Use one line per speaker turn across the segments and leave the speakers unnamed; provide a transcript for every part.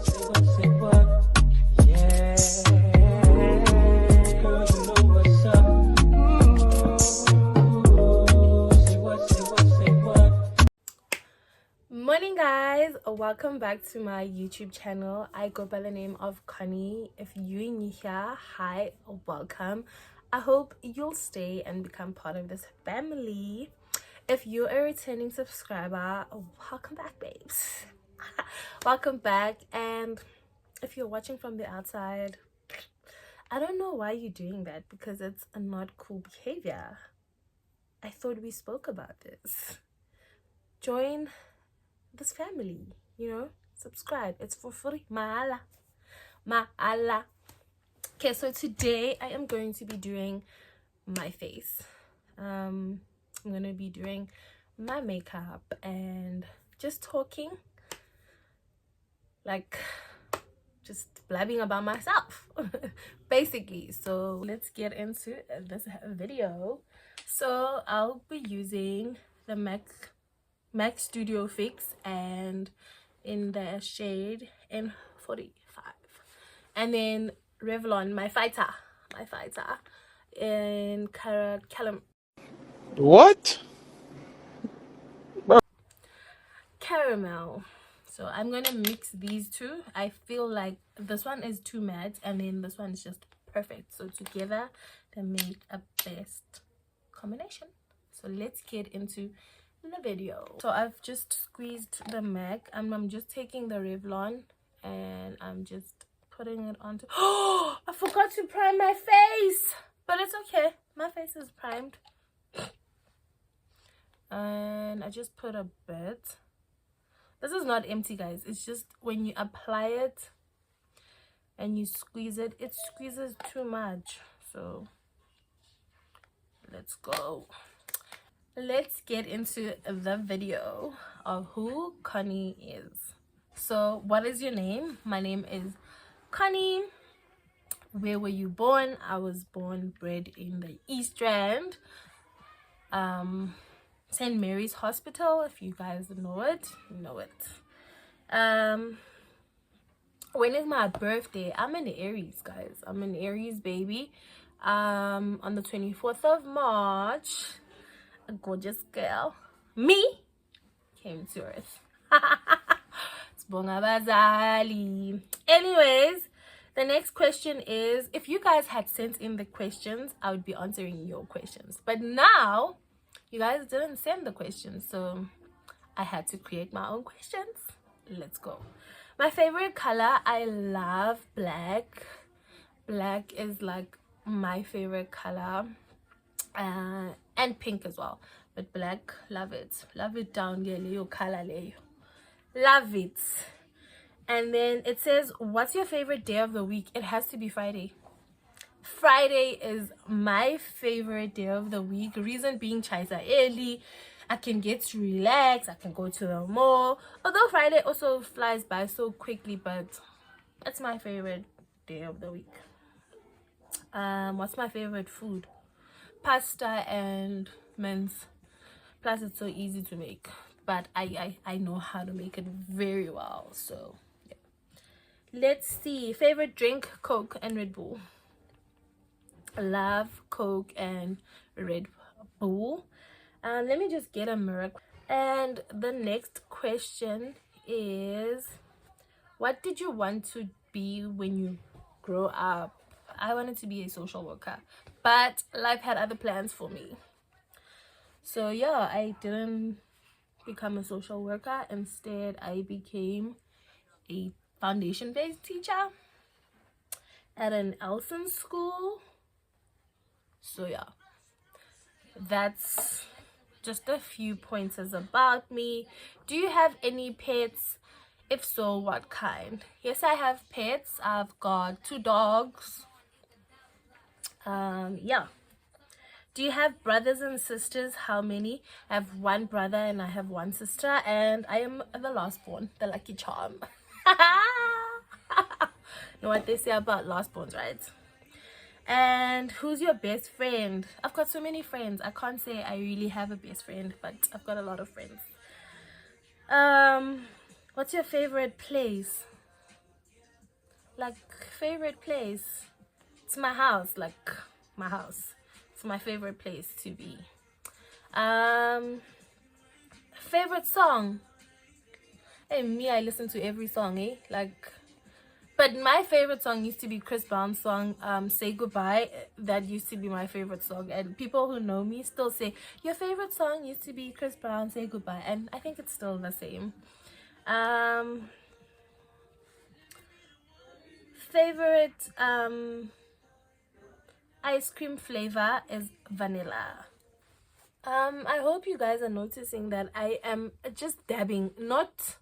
Say what? Yeah. Girl, you know what's up. Ooh, say what?
Morning guys, welcome back to my YouTube channel. I go by the name of Connie. If you're new here, hi, welcome. I hope you'll stay and become part of this family. If you're a returning subscriber, welcome back, babes. Welcome back. And if you're watching from the outside, I don't know why you're doing that, because it's a not cool behavior. I thought we spoke about this. Join this family, subscribe. It's for free. Maala. Okay, so today I am going to be doing my face. I'm gonna be doing my makeup and just talking, like just blabbing about myself basically. So let's get into this video. So I'll be using the MAC Studio Fix and in the shade N45, and then Revlon my fighter in
What?
caramel. So I'm gonna mix these two. I feel like this one is too matte and then this one is just perfect, so together they make a best combination. So let's get into the video. So I've just squeezed the MAC and I'm just taking the Revlon and I'm just putting it onto. Oh, I forgot to prime my face, but it's okay, my face is primed. And I just put a bit. This is not empty, guys. It's just when you apply it and you squeeze it, it squeezes too much. So let's go. Let's get into the video of who Connie is. So what is your name? My name is Connie. Where were you born? I was bred in the East Rand, St. Mary's Hospital. If you guys know it, you know it. When is my birthday? I'm an Aries, guys. I'm an Aries baby. On the 24th of March, a gorgeous girl, me, came to earth. Anyways, the next question is, if you guys had sent in the questions, I would be answering your questions, but now you guys didn't send the questions, so I had to create my own questions. Let's go. My favorite color, I love black. Black is like my favorite color, and pink as well, but black, love it down there, Leo color, Leo, love it. And then it says, what's your favorite day of the week? It has to be Friday. Friday is my favorite day of the week. Reason being, chaisa early, I can get to relax, I can go to the mall, although Friday also flies by so quickly, but it's my favorite day of the week. What's my favorite food? Pasta and mince. Plus it's so easy to make, but I know how to make it very well. So yeah. Let's see. Favorite drink, Coke and Red Bull. Love Coke and Red Bull. Let me just get a mirror. And the next question is, what did you want to be when you grow up? I wanted to be a social worker, but life had other plans for me. So yeah, I didn't become a social worker. Instead, I became a foundation-based teacher at an Elson school. So yeah, that's just a few pointers about me. Do you have any pets? If so, what kind? Yes, I have pets. I've got 2 dogs. Yeah. Do you have brothers and sisters? How many? I have 1 brother and I have 1 sister, and I am the last born, the lucky charm. Know what they say about last borns, right? And who's your best friend? I've got so many friends. I can't say I really have a best friend, but I've got a lot of friends. What's your favorite place? Like, favorite place, it's my house. Like, my house, it's my favorite place to be. Favorite song, hey, me, I listen to every song, like, but my favorite song used to be Chris Brown's song, Say Goodbye. That used to be my favorite song, and people who know me still say your favorite song used to be Chris Brown, Say Goodbye, and I think it's still the same. Favorite ice cream flavor is vanilla. I hope you guys are noticing that I am just dabbing, not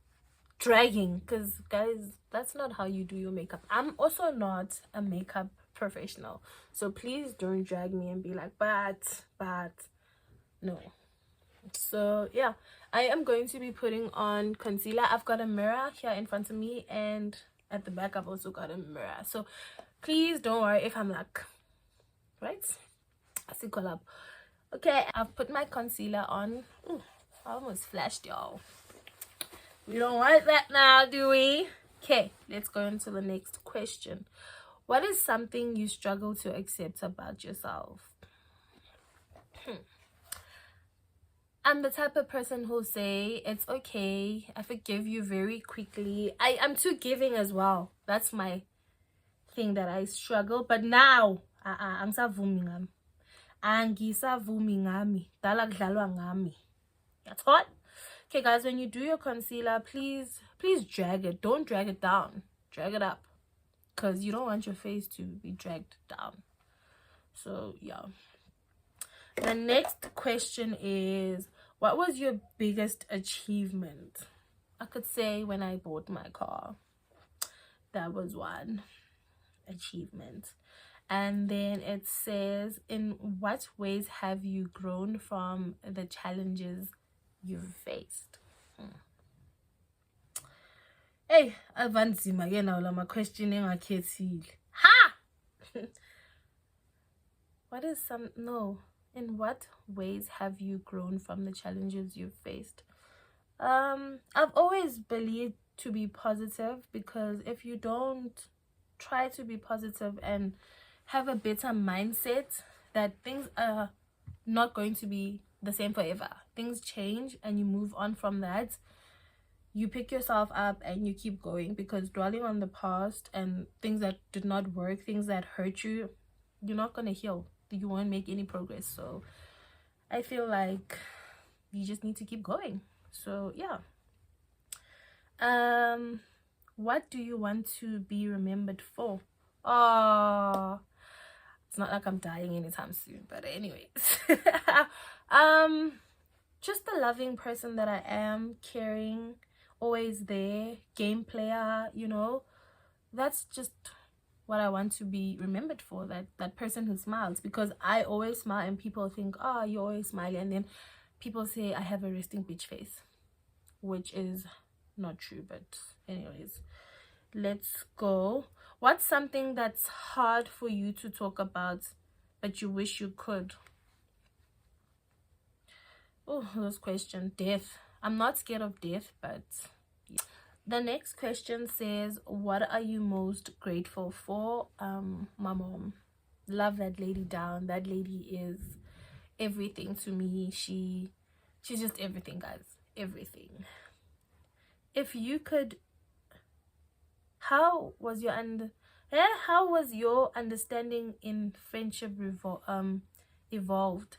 dragging, because guys, that's not how you do your makeup. I'm also not a makeup professional, so please don't drag me and be like, but no. So yeah, I am going to be putting on concealer. I've got a mirror here in front of me, and at the back I've also got a mirror, so please don't worry if I'm like, right, I see collab. Okay, I've put my concealer on. Ooh, I almost flashed, y'all. We don't want that now, do we? Okay, let's go into the next question. What is something you struggle to accept about yourself? I'm the type of person who'll say, it's okay, I forgive you very quickly. I'm too giving as well. That's my thing that I struggle. But now, angisavumi ngami. Angisavumi ngami. Dala kudlalwa ngami. That's what? Okay, guys, when you do your concealer, please drag it. Don't drag it down. Drag it up. Because you don't want your face to be dragged down. So, yeah. The next question is, what was your biggest achievement? I could say when I bought my car. That was one achievement. And then it says, in what ways have you grown from the challenges you've faced? Hey, avanzima ke nawo lama question engakhethile. Ha! What is some, no, in what ways have you grown from the challenges you've faced? I've always believed to be positive, because if you don't try to be positive and have a better mindset, that things are not going to be the same forever. Things change and you move on from that. You pick yourself up and you keep going, because dwelling on the past and things that did not work, things that hurt you, you're not going to heal. You won't make any progress. So I feel like you just need to keep going. So yeah. What do you want to be remembered for? Oh, it's not like I'm dying anytime soon, but anyways. Just the loving person that I am, caring, always there, game player, you know. That's just what I want to be remembered for, that person who smiles, because I always smile and people think, oh, you're always smiling, and then people say I have a resting bitch face, which is not true. But anyways, let's go. What's something that's hard for you to talk about but you wish you could? Oh, this question. Death. I'm not scared of death, but yeah. The next question says, what are you most grateful for? My mom. Love that lady down. That lady is everything to me. She's just everything, guys. Everything. If you could, how was your understanding in friendship evolved?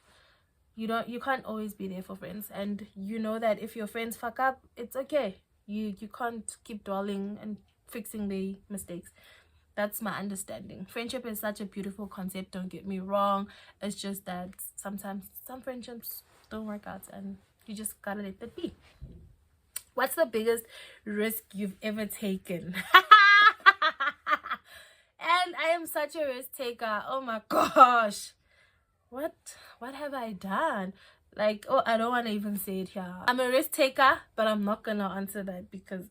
You can't always be there for friends, and you know that if your friends fuck up, it's okay. You can't keep dwelling and fixing the mistakes. That's my understanding. Friendship is such a beautiful concept, don't get me wrong. It's just that sometimes some friendships don't work out and you just gotta let that be. What's the biggest risk you've ever taken? And I am such a risk taker. Oh my gosh. What have I done? Like, oh, I don't want to even say it here. I'm a risk taker, but I'm not gonna answer that because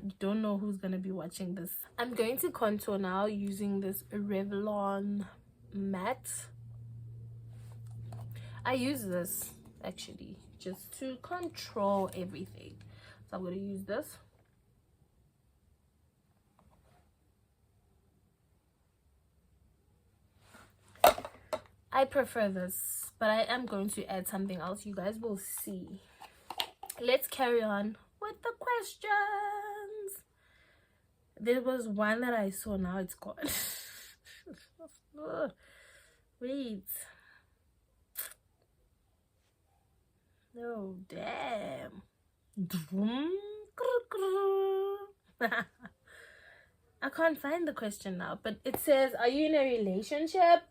you don't know who's gonna be watching this. I'm going to contour now using this Revlon matte. I use this actually just to control everything. So I'm gonna use this. I prefer this, but I am going to add something else. You guys will see. Let's carry on with the questions. There was one that I saw, now it's gone. Wait. Oh, damn. I can't find the question now, but it says, are you in a relationship?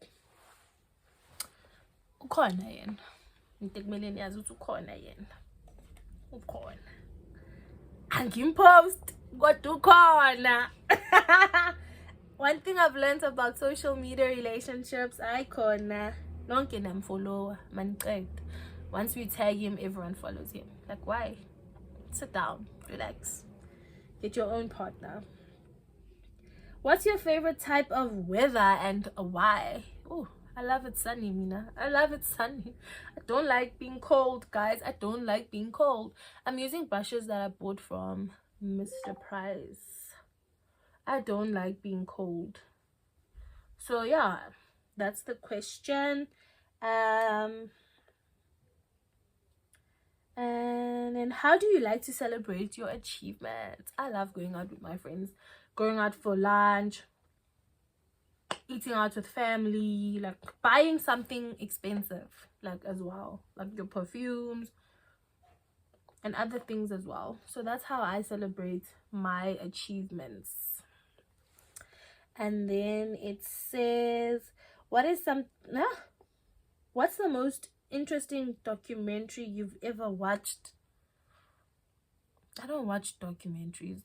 Ukhona yena. Ngikumele niyazi ukuthi ukhona yena. Ukhona. Angimpost kodwa ukhona. One thing I've learned about social media relationships, ikhona. Lonke namfollower, manicede. Once we tag him, everyone follows him. Like, why? Sit down, relax, get your own partner. What's your favorite type of weather and why? Oh, I love it sunny, Mina. I love it sunny. I don't like being cold, guys. I don't like being cold. I'm using brushes that I bought from Mr. Price. I don't like being cold. So yeah, that's the question. And then, how do you like to celebrate your achievements? I love going out with my friends, going out for lunch, eating out with family, like buying something expensive, like as well, like your perfumes and other things as well. So that's how I celebrate my achievements. And then it says, what's the most interesting documentary you've ever watched? I don't watch documentaries.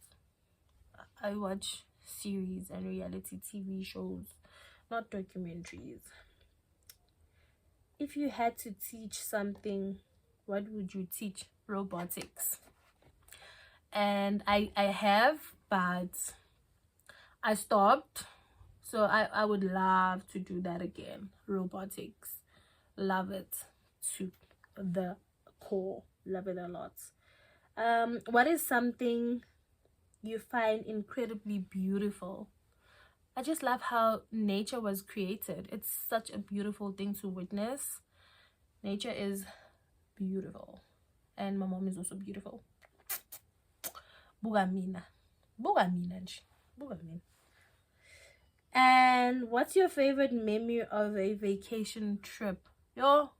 I watch series and reality TV shows, not documentaries. If you had to teach something, what would you teach? Robotics. And I have, but I stopped. So I would love to do that again. Robotics. Love it to the core. Love it a lot. What is something you find incredibly beautiful? I just love how nature was created. It's such a beautiful thing to witness. Nature is beautiful, and my mom is also beautiful. Buga mina nje. Buga mina. And what's your favorite memory of a vacation trip? Yo.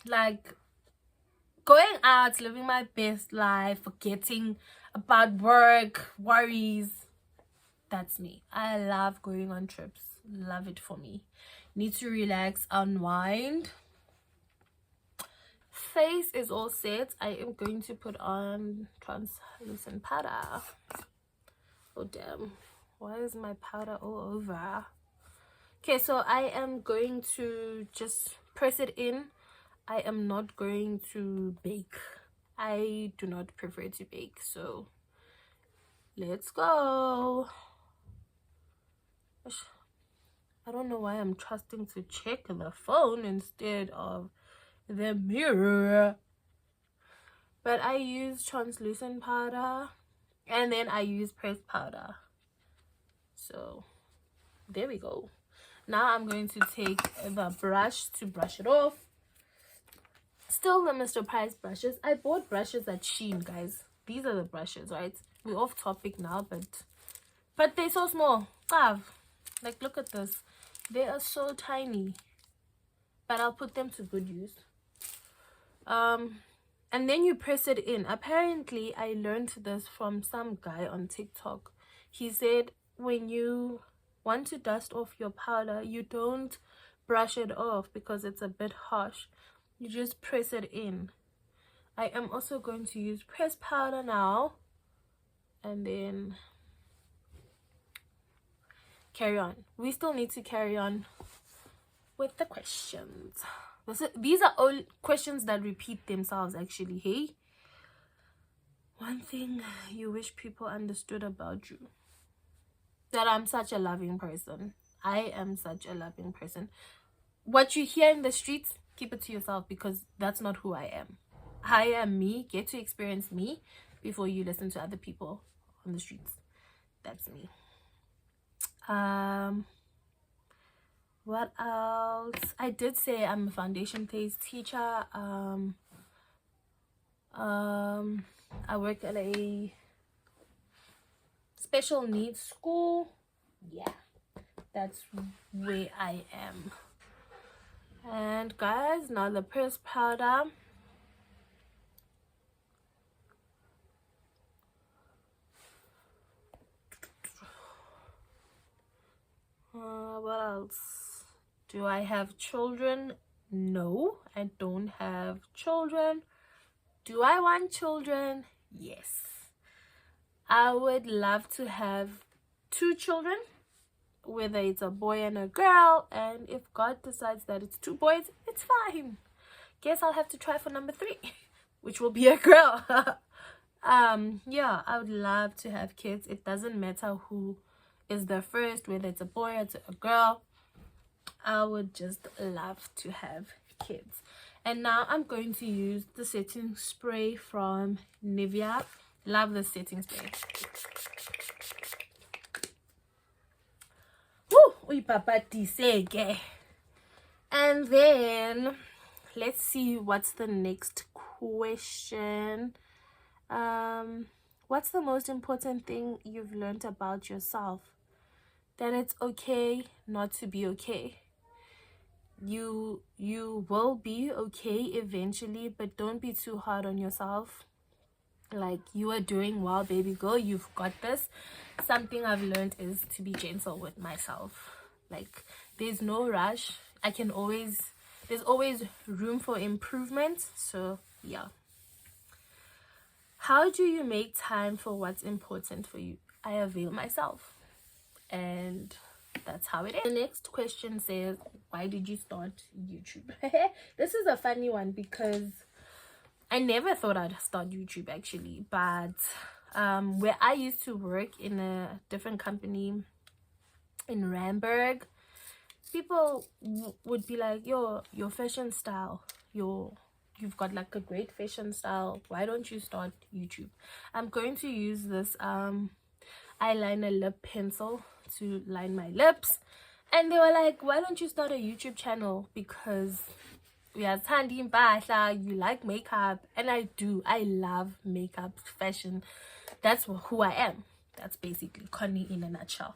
Like going out, living my best life, forgetting about work, worries. That's me. I love going on trips. Love it for me. Need to relax, unwind. Face is all set. I am going to put on translucent powder. Oh damn, why is my powder all over? Okay, so I am going to just press it in. I am not going to bake. I do not prefer to bake, so let's go. I don't know why I'm trusting to check the phone instead of the mirror. But I use translucent powder and then I use pressed powder. So there we go. Now I'm going to take the brush to brush it off. Still the Mr. Price brushes. I bought brushes at Shein, guys. These are the brushes, right? We're off topic now, but they're so small. Like, look at this. They are so tiny, but I'll put them to good use. And then you press it in. Apparently I learned this from some guy on TikTok. He said when you want to dust off your powder, you don't brush it off because it's a bit harsh. You just press it in. I am also going to use pressed powder now and then carry on. We still need to carry on with the questions. These are all questions that repeat themselves actually. Hey, one thing you wish people understood about you: that I'm such a loving person. I am such a loving person. What you hear in the streets, keep it to yourself, because that's not who I am. I am me. Get to experience me before you listen to other people on the streets. that's me. What else? I did say I'm a foundation phase teacher. I work at a special needs school. Yeah, that's where I am. And guys, now the press powder. What else? Do I have children? No, I don't have children. Do I want children? Yes. I would love to have 2 children, whether it's a boy and a girl, and if God decides that it's 2 boys, it's fine. Guess I'll have to try for number 3, which will be a girl. Yeah, I would love to have kids. It doesn't matter who is the first, whether it's a boy or it's a girl. I would just love to have kids. And now I'm going to use the setting spray from Nivea. Love the setting spray. Woo! And then let's see what's the next question. What's the most important thing you've learned about yourself? That it's okay not to be okay. You will be okay eventually, but don't be too hard on yourself. Like, you are doing well, baby girl. You've got this. Something I've learned is to be gentle with myself. Like, there's no rush. There's always room for improvement. So yeah. How do you make time for what's important for you? I avail myself, and that's how it is. The next question says, why did you start YouTube? This is a funny one because I never thought I'd start YouTube actually, but where I used to work in a different company in Randburg, people would be like, yo, your fashion style, you've got like a great fashion style, why don't you start YouTube? I'm going to use this eyeliner lip pencil to line my lips, and they were like, why don't you start a YouTube channel? Because we are Tandy Basha, you like makeup, and I do. I love makeup, fashion. That's who I am. That's basically Connie in a nutshell.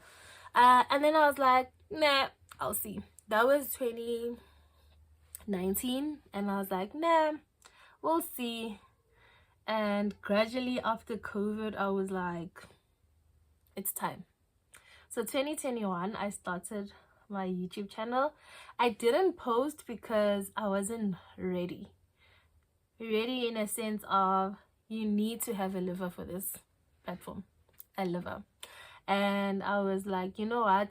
And then I was like, nah, I'll see. That was 2019, and I was like, nah, we'll see. And gradually after COVID, I was like, it's time. So 2021, I started my YouTube channel. I didn't post because I wasn't ready in a sense of, you need to have a liver for this platform, a liver. And I was like, you know what,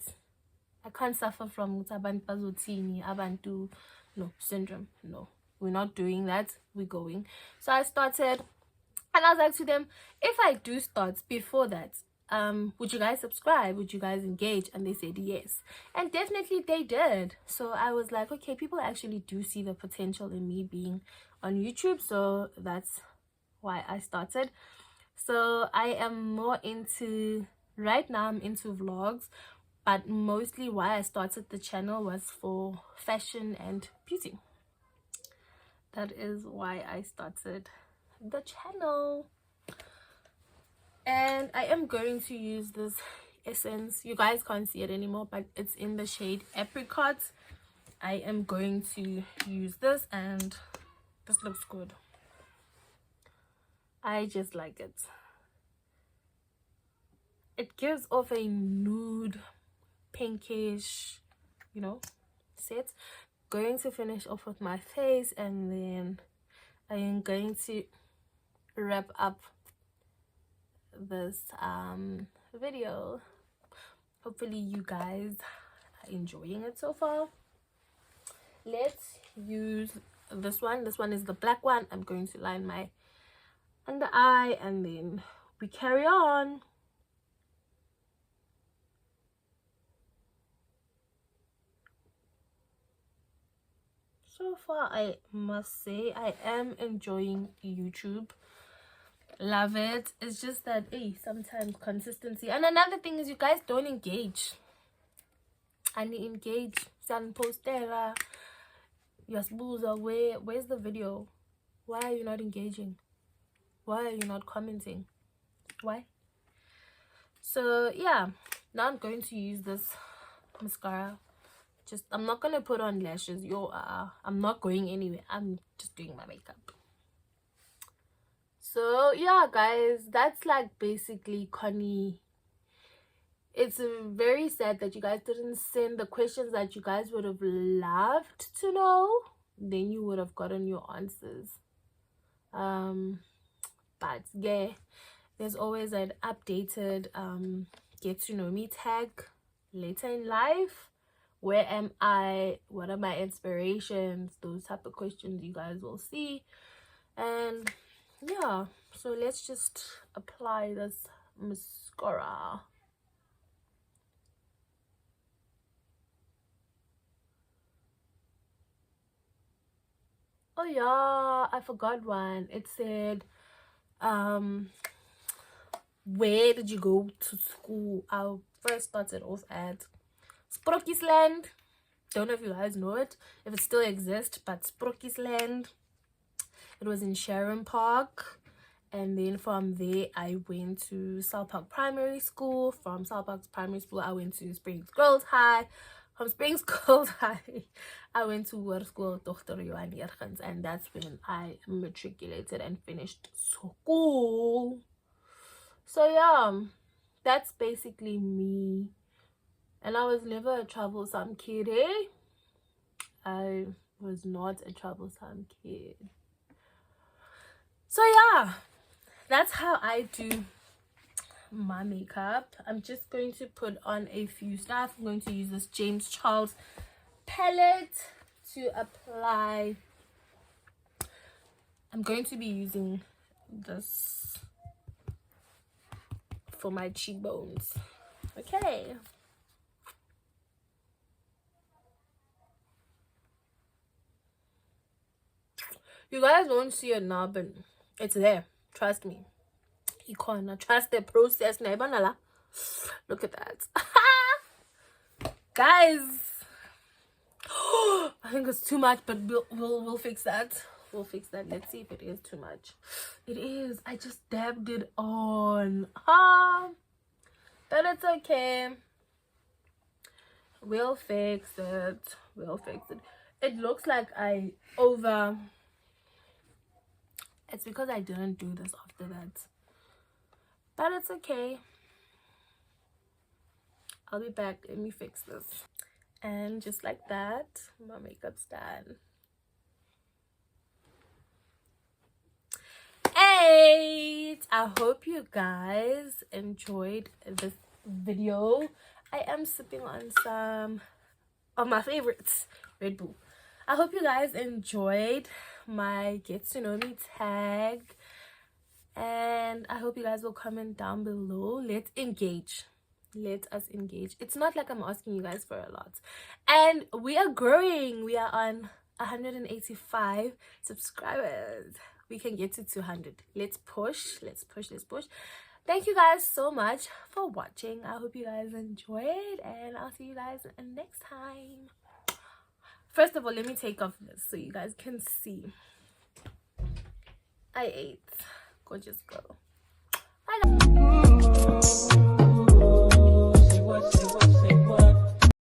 I can't suffer from abantu no syndrome. No, we're not doing that, we're going. So I started, and I was like to them, if I do start before that, would you guys subscribe? Would you guys engage? And they said yes, and definitely they did. So I was like, okay, people actually do see the potential in me being on YouTube, so that's why I started. So I am more into, right now I'm into vlogs, but mostly why I started the channel was for fashion and beauty. That is why I started the channel. And I am going to use this essence. You guys can't see it anymore, but it's in the shade Apricot. I am going to use this, and this looks good. I just like it. It gives off a nude pinkish, you know, set. Going to finish off with my face, and then I am going to wrap up this video. Hopefully you guys are enjoying it so far. Let's use this one. This one is the black one. I'm going to line my under eye, and then we carry on. So far, I must say I am enjoying YouTube. Love it. It's just that, hey, sometimes consistency. And another thing is you guys don't engage. And engage. Send postera. Yasbuza, where's the video? Why are you not engaging? Why are you not commenting? Why? So yeah, now I'm going to use this mascara. Just, I'm not gonna put on lashes. I'm not going anywhere. I'm just doing my makeup. So yeah, guys, that's like basically Connie. It's very sad that you guys didn't send the questions that you guys would have loved to know. Then you would have gotten your answers. But yeah, there's always an updated get to know me tag later in life. Where am I? What are my inspirations? Those type of questions you guys will see. And yeah, so let's just apply this mascara. Oh yeah, I forgot one. It said where did you go to school? I first started off at Sprokkiesland. Don't know if you guys know it, if it still exists, but Sprokkiesland. It was in Sharon Park. And then from there, I went to South Park Primary School. From South Park Primary School, I went to Springs Girls High. From Springs Girls High, I went to World School Dr. Johan Jergens. And that's when I matriculated and finished school. So yeah, that's basically me. And I was never a troublesome kid, eh? I was not a troublesome kid. So yeah, that's how I do my makeup. I'm just going to put on a few stuff. I'm going to use this James Charles palette to apply. I'm going to be using this for my cheekbones. Okay. You guys won't see it now, but it's there. Trust me. You can't trust the process. Look at that. Guys. I think it's too much, but we'll fix that. We'll fix that. Let's see if it is too much. It is. I just dabbed it on. But it's okay. We'll fix it. We'll fix it. It looks like I over... It's because I didn't do this after that. But it's okay. I'll be back. Let me fix this. And just like that, my makeup's done. Hey! I hope you guys enjoyed this video. I am sipping on some of my favorites, Red Bull. I hope you guys enjoyed my get to know me tag, and I hope you guys will comment down below. Let's engage. Let us engage. It's not like I'm asking you guys for a lot, and we are growing. We are on 185 subscribers. We can get to 200. Let's push. Let's push. Let's push. Thank you guys so much for watching. I hope you guys enjoyed, and I'll see you guys next time. First of all, let me take off this so you guys can see. I ate. Gorgeous girl. Bye.